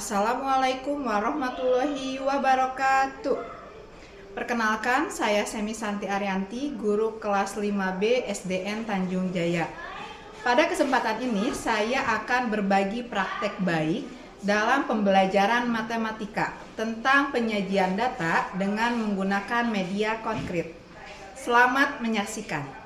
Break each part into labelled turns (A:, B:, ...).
A: Assalamualaikum warahmatullahi wabarakatuh. Perkenalkan, saya Semi Santi Arianti, guru kelas 5B SDN Tanjung Jaya. Pada kesempatan ini, saya akan berbagi praktek baik dalam pembelajaran matematika tentang penyajian data dengan menggunakan media konkret. Selamat menyaksikan.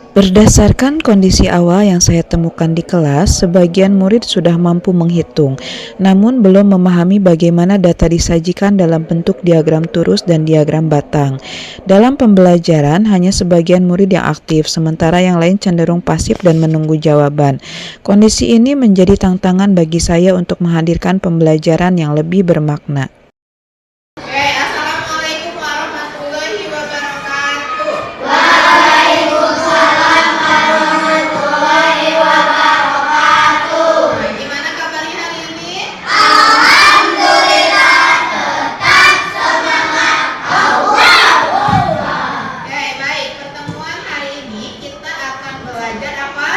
B: Berdasarkan kondisi awal yang saya temukan di kelas, sebagian murid sudah mampu menghitung, namun belum memahami bagaimana data disajikan dalam bentuk diagram turus dan diagram batang. Dalam pembelajaran, hanya sebagian murid yang aktif, sementara yang lain cenderung pasif dan menunggu jawaban. Kondisi ini menjadi tantangan bagi saya untuk menghadirkan pembelajaran yang lebih bermakna.
A: Assalamualaikum warahmatullahi wabarakatuh. Gimana kabarnya hari ini? Oke, baik. Pertemuan hari ini kita akan belajar apa?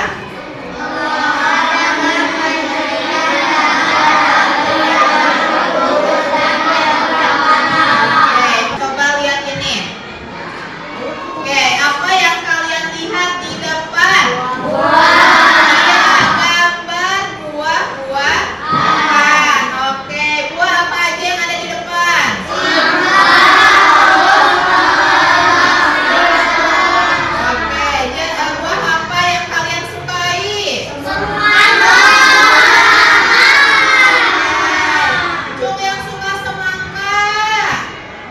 A: Oke, coba lihat ini. Oke, apa yang kalian lihat di depan? Gambar buah-buahan. Oke, buah apa aja yang ada di depan? Oke, buah apa yang kalian sukai? Cung yang suka semangka.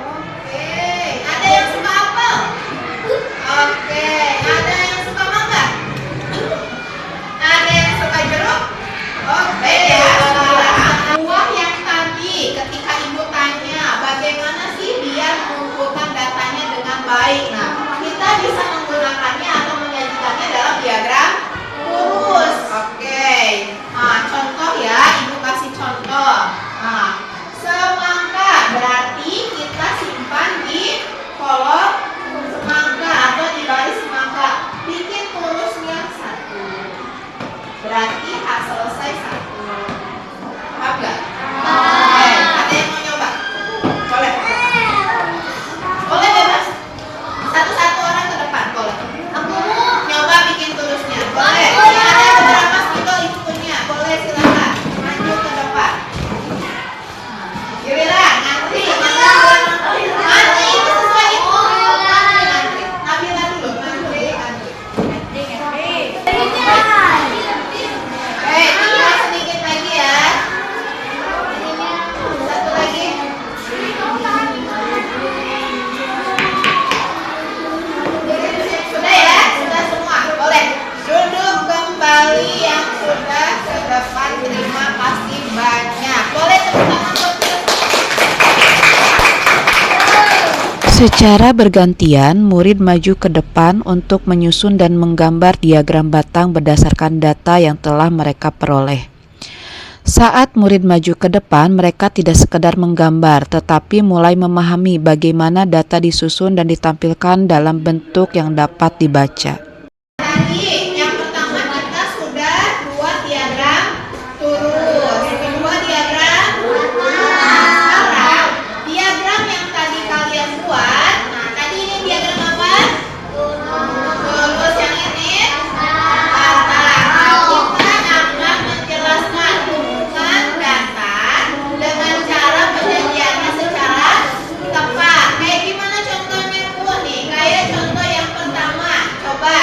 A: Oke, ada yang suka apel? Oke, ada yang suka mangga? Ada yang suka jeruk? Oke, ya. Buah yang tadi ketika ibu tanya bagaimana sih biar mengumpulkan datanya dengan baik. Nah, kita bisa menggunakannya atau menyajikannya dalam diagram lurus. Oke. Nah, contoh ya, ibu kasih contoh. Nah, semangka berarti kita simpan di kolom semangka atau di baris semangka. Bikin turusnya 1. Berarti selesai 1. Paham nggak? Oke, ada yang mau nyoba? Boleh? Boleh bebas? Satu-satu orang ke depan, boleh? Nyoba bikin turusnya, boleh? Ada beberapa spidol ibu punya, boleh silakan maju ke depan. Giliran, ngantri, ngantri itu sesuai itu. Ngantri, Nabila dulu, ngantri. Tinggal sedikit lagi ya. Satu lagi. Sudah ya? Sudah semua? Boleh. Duduk kembali yang sudah ke depan. Terima kasih banyak. Boleh tepuk tangan buat kita.
B: Secara bergantian, murid maju ke depan untuk menyusun dan menggambar diagram batang berdasarkan data yang telah mereka peroleh. Saat murid maju ke depan, mereka tidak sekedar menggambar, tetapi mulai memahami bagaimana data disusun dan ditampilkan dalam bentuk yang dapat dibaca.
A: Tadi yang pertama kita sudah buat diagram turus, kedua diagram. Sekarang diagram yang tadi kalian buat. Nah, tadi ini diagram apa? Turus, yang ini batang. Nah, kita akan menjelaskan hubungan data dengan cara penyajiannya secara tepat. Kayak gimana contohnya Bu nih? Kayak contoh yang pertama. Coba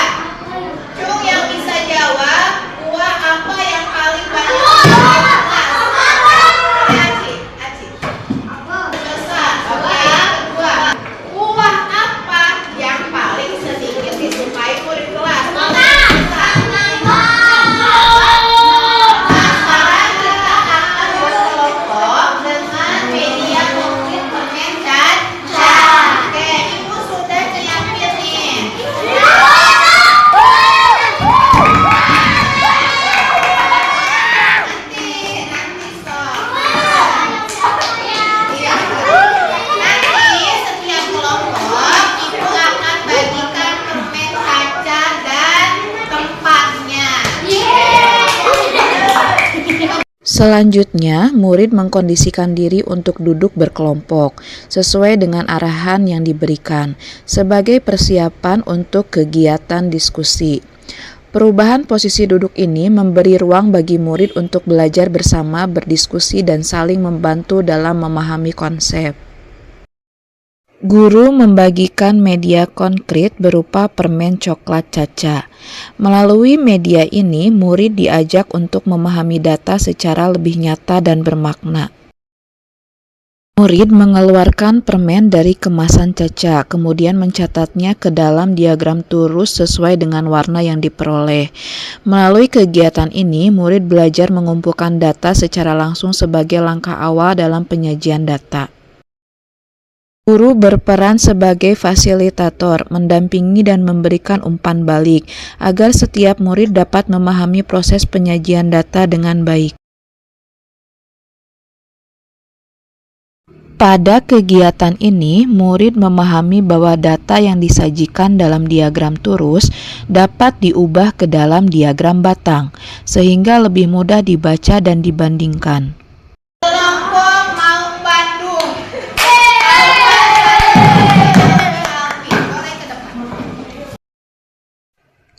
B: Selanjutnya, murid mengkondisikan diri untuk duduk berkelompok sesuai dengan arahan yang diberikan sebagai persiapan untuk kegiatan diskusi. Perubahan posisi duduk ini memberi ruang bagi murid untuk belajar bersama, berdiskusi, dan saling membantu dalam memahami konsep. Guru membagikan media konkret berupa permen coklat Caca. Melalui media ini, murid diajak untuk memahami data secara lebih nyata dan bermakna. Murid mengeluarkan permen dari kemasan Caca, kemudian mencatatnya ke dalam diagram turus sesuai dengan warna yang diperoleh. Melalui kegiatan ini, murid belajar mengumpulkan data secara langsung sebagai langkah awal dalam penyajian data. Guru berperan sebagai fasilitator, mendampingi dan memberikan umpan balik, agar setiap murid dapat memahami proses penyajian data dengan baik. Pada kegiatan ini, murid memahami bahwa data yang disajikan dalam diagram turus dapat diubah ke dalam diagram batang, sehingga lebih mudah dibaca dan dibandingkan.
A: Kelompok Maung Bandung. Boleh ke depan.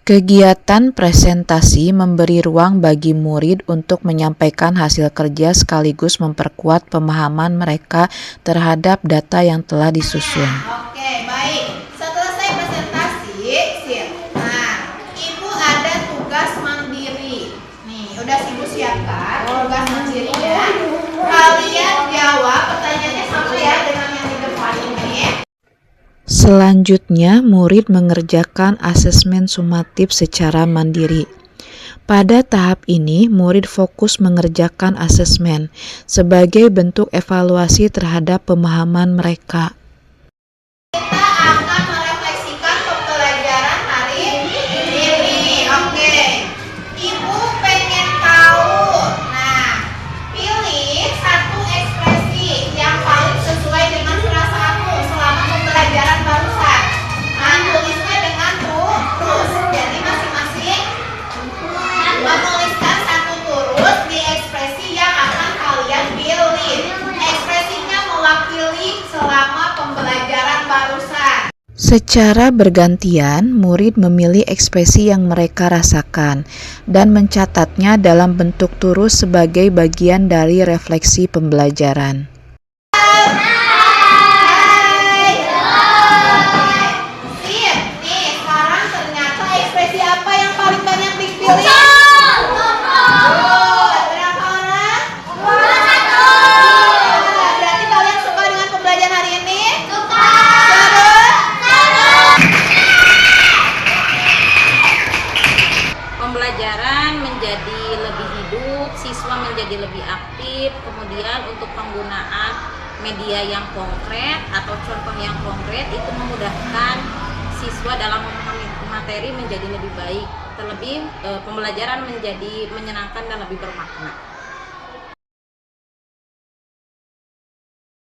B: Kegiatan presentasi memberi ruang bagi murid untuk menyampaikan hasil kerja sekaligus memperkuat pemahaman mereka terhadap data yang telah disusun.
A: Oke, baik. Selesai presentasi, sip. Nah, Ibu ada tugas mandiri. Nih, udah Ibu siapkan tugas mandirinya. Kalian jawab pertanyaannya sama ya dengan yang di depan ini.
B: Selanjutnya, murid mengerjakan asesmen sumatif secara mandiri. Pada tahap ini, murid fokus mengerjakan asesmen sebagai bentuk evaluasi terhadap pemahaman mereka.
A: Kita akan merefleksikan pembelajaran hari ini. Oke. Ibu pengen tahu. Nah, pilih satu ekspresi yang paling sesuai dengan perasaanmu selama pembelajaran barusan. Nah, tulisnya dengan terus. Jadi masing-masing menuliskan satu turus di ekspresi yang akan kalian pilih. Ekspresinya mewakili selama pembelajaran barusan.
B: Secara bergantian, murid memilih ekspresi yang mereka rasakan dan mencatatnya dalam bentuk turus sebagai bagian dari refleksi pembelajaran.
A: Sip, nih sekarang ternyata ekspresi apa yang paling banyak dipilih? Berapa orang? Berarti kalian suka dengan pembelajaran hari ini?
C: Pembelajaran menjadi lebih hidup, siswa menjadi lebih aktif, kemudian untuk penggunaan media yang konkret atau contoh yang konkret itu memudahkan siswa dalam memahami materi menjadi lebih baik, terlebih pembelajaran menjadi menyenangkan dan lebih bermakna.